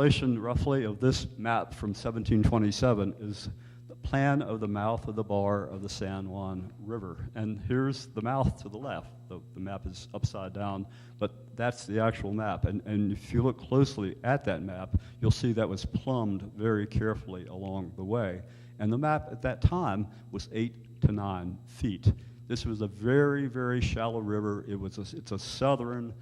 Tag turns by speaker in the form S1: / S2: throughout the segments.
S1: translation, roughly, of this map from 1727 is the plan of the mouth of the bar of the San Juan River. And here's the mouth to the left. The map is upside down, but that's the actual map. And if you look closely at that map, you'll see that was plumbed very carefully along the way. And the map at that time was 8 to 9 feet. This was a very, very shallow river. It's a southern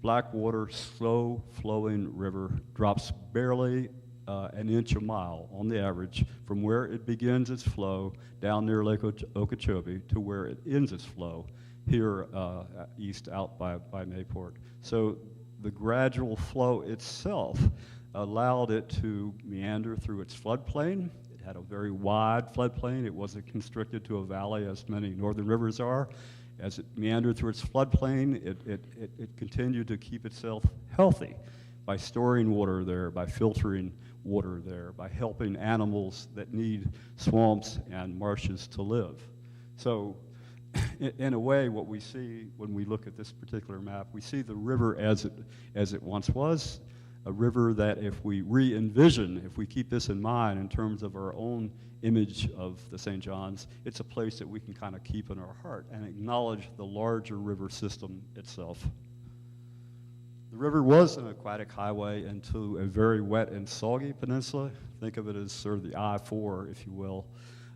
S1: blackwater, slow-flowing river, drops barely an inch a mile on the average from where it begins its flow down near Lake Okeechobee to where it ends its flow here east out by Mayport. So the gradual flow itself allowed it to meander through its floodplain. It had a very wide floodplain. It wasn't constricted to a valley as many northern rivers are. As it meandered through its floodplain, it continued to keep itself healthy by storing water there, by filtering water there, by helping animals that need swamps and marshes to live. So in a way, what we see when we look at this particular map, we see the river as it once was, a river that if we re-envision, if we keep this in mind in terms of our own image of the St. John's, it's a place that we can kind of keep in our heart and acknowledge the larger river system itself. The river was an aquatic highway into a very wet and soggy peninsula. Think of it as sort of the I-4, if you will,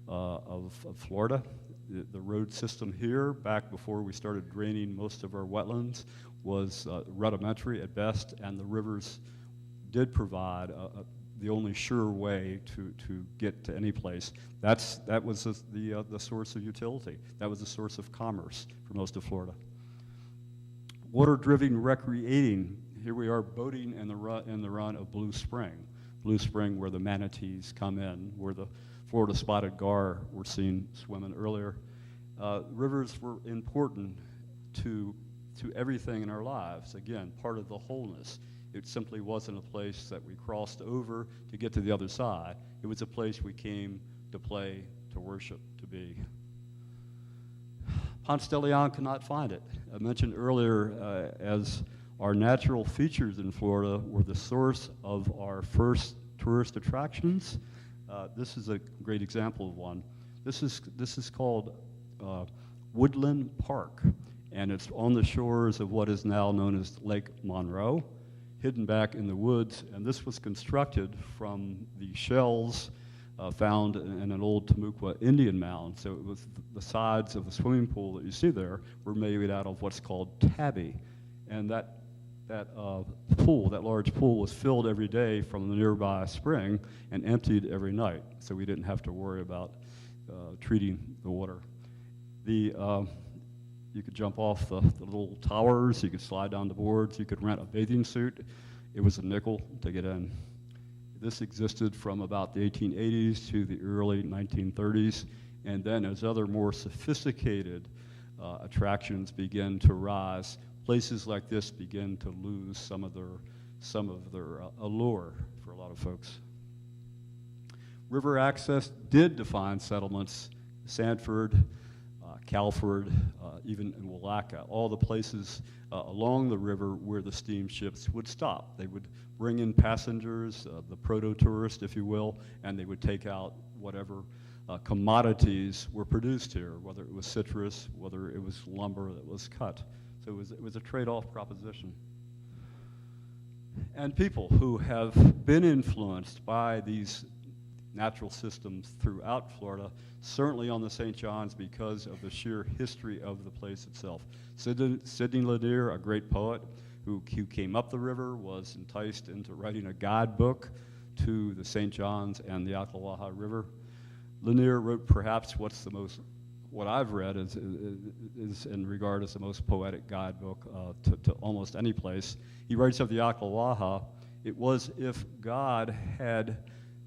S1: of Florida. The road system here, back before we started draining most of our wetlands, was rudimentary at best, and the rivers did provide the only sure way to get to any place. That was the source of utility. That was the source of commerce for most of Florida. Water-driven recreating. Here we are boating in the run of Blue Spring. Blue Spring, where the manatees come in, where the Florida spotted gar were seen swimming earlier. Rivers were important to everything in our lives. Again, part of the wholeness. It simply wasn't a place that we crossed over to get to the other side. It was a place we came to play, to worship, to be. Ponce de Leon could not find it. I mentioned earlier as our natural features in Florida were the source of our first tourist attractions. This is a great example of one. This is called Woodland Park, and it's on the shores of what is now known as Lake Monroe, hidden back in the woods, and this was constructed from the shells found in an old Timucua Indian mound. So it was the sides of the swimming pool that you see there were made out of what's called tabby, and that pool, that large pool, was filled every day from the nearby spring and emptied every night, so we didn't have to worry about treating the water. You could jump off the little towers, you could slide down the boards, you could rent a bathing suit. It was a nickel to get in. This existed from about the 1880s to the early 1930s, and then as other more sophisticated attractions began to rise, places like this begin to lose some of their allure for a lot of folks. River access did define settlements. Sanford, Calford, even in Willaca, all the places along the river where the steamships would stop. They would bring in passengers, the proto-tourist, if you will, and they would take out whatever commodities were produced here, whether it was citrus, whether it was lumber that was cut. So it was a trade-off proposition. And people who have been influenced by these natural systems throughout Florida, certainly on the St. John's because of the sheer history of the place itself. Sidney Lanier, a great poet who came up the river, was enticed into writing a guidebook to the St. John's and the Ocklawaha River. Lanier wrote perhaps what I've read is in regard as the most poetic guidebook to almost any place. He writes of the Ocklawaha, it was if God had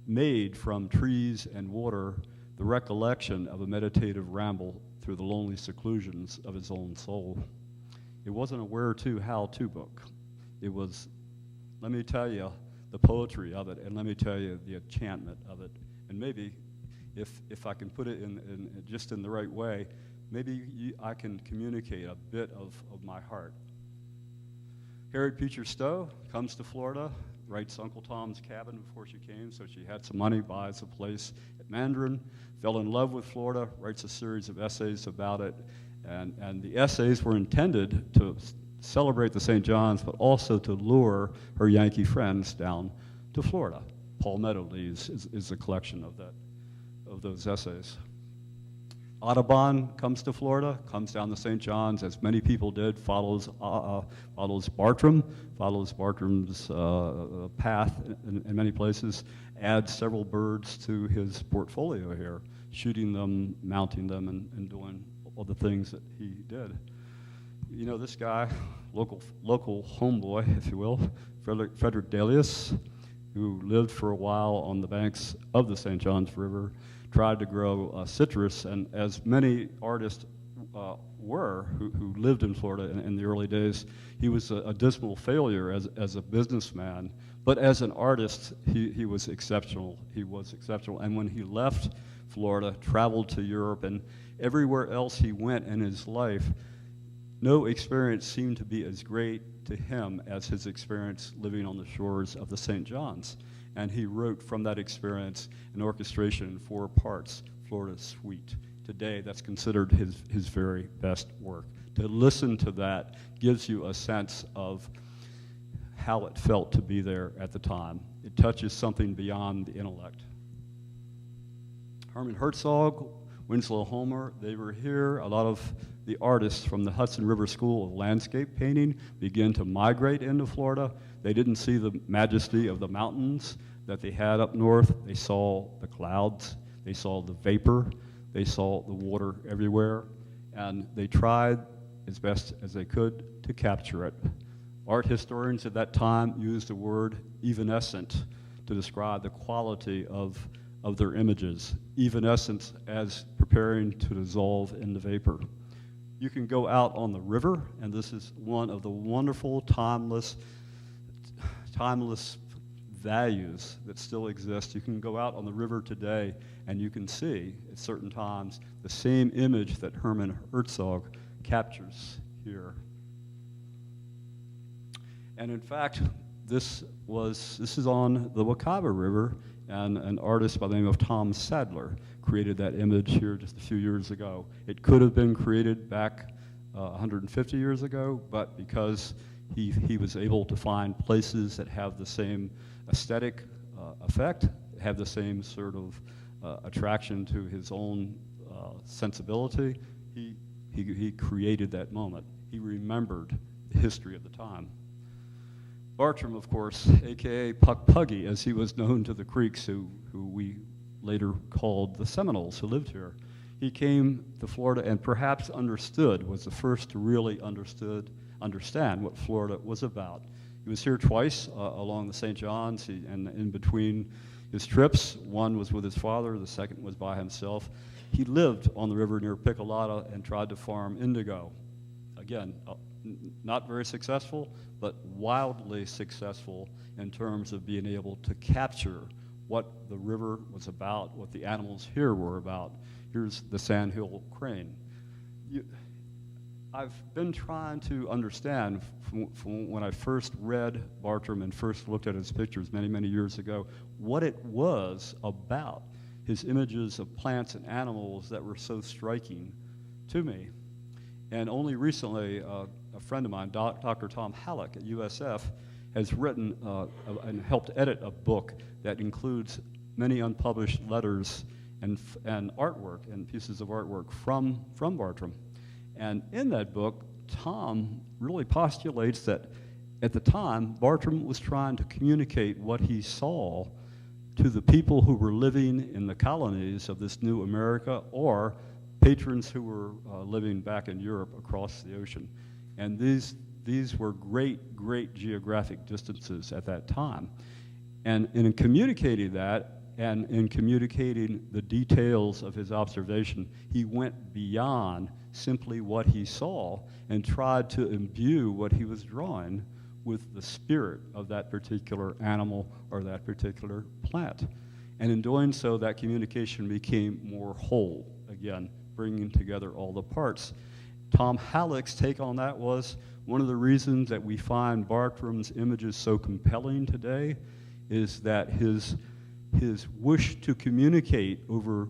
S1: made from trees and water the recollection of a meditative ramble through the lonely seclusions of his own soul. It wasn't a where-to, how-to book. It was, let me tell you the poetry of it, and let me tell you the enchantment of it. And maybe, if I can put it in just in the right way, maybe I can communicate a bit of my heart. Harriet Beecher Stowe comes to Florida writes Uncle Tom's Cabin before she came, so she had some money, buys a place at Mandarin, fell in love with Florida, writes a series of essays about it, and the essays were intended to celebrate the St. John's, but also to lure her Yankee friends down to Florida. Palmetto Leaves is a collection of those essays. Audubon comes to Florida, comes down the St. John's, as many people did, follows Bartram, follows Bartram's path in many places, adds several birds to his portfolio here, shooting them, mounting them, and doing all the things that he did. You know, this guy, local homeboy, if you will, Frederick Delius, who lived for a while on the banks of the St. John's River, tried to grow citrus, and as many artists who lived in Florida in the early days, he was a dismal failure as a businessman, but as an artist, he was exceptional. He was exceptional, and when he left Florida, traveled to Europe, and everywhere else he went in his life, no experience seemed to be as great to him as his experience living on the shores of the St. John's. And he wrote from that experience an orchestration in 4 parts, Florida Suite. Today, that's considered his very best work. To listen to that gives you a sense of how it felt to be there at the time. It touches something beyond the intellect. Herman Herzog, Winslow Homer, they were here. A lot of the artists from the Hudson River School of Landscape Painting began to migrate into Florida. They didn't see the majesty of the mountains that they had up north. They saw the clouds, they saw the vapor, they saw the water everywhere, and they tried as best as they could to capture it. Art historians at that time used the word evanescent to describe the quality of their images, evanescent as preparing to dissolve in the vapor. You can go out on the river, and this is one of the wonderful timeless values that still exist. You can go out on the river today, and you can see at certain times the same image that Herman Herzog captures here. And in fact, this is on the Wakaba River, and an artist by the name of Tom Sadler created that image here just a few years ago. It could have been created back 150 years ago, but because he was able to find places that have the same aesthetic effect, have the same sort of attraction to his own sensibility, he created that moment. He remembered the history of the time. Bartram, of course, a.k.a. Puck Puggy, as he was known to the Creeks, who we later called the Seminoles, who lived here. He came to Florida and perhaps was the first to really understand what Florida was about. He was here twice along the St. John's, and in between his trips, one was with his father, the second was by himself. He lived on the river near Piccolata and tried to farm indigo. Again, not very successful, but wildly successful in terms of being able to capture what the river was about, what the animals here were about. Here's the sandhill crane. I've been trying to understand from when I first read Bartram and first looked at his pictures many, many years ago, what it was about his images of plants and animals that were so striking to me. And only recently, a friend of mine, Dr. Tom Halleck at USF, has written and helped edit a book that includes many unpublished letters and artwork and pieces of artwork from Bartram. And in that book, Tom really postulates that at the time, Bartram was trying to communicate what he saw to the people who were living in the colonies of this new America, or patrons who were living back in Europe across the ocean. And these were great, great geographic distances at that time. And in communicating that, and in communicating the details of his observation, he went beyond simply what he saw and tried to imbue what he was drawing with the spirit of that particular animal or that particular plant. And in doing so, that communication became more whole, again, bringing together all the parts. Tom Halleck's take on that was, one of the reasons that we find Bartram's images so compelling today is that his wish to communicate over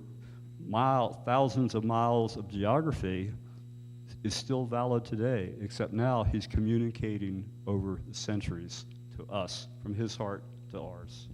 S1: thousands of miles of geography is still valid today, except now he's communicating over the centuries to us, from his heart to ours.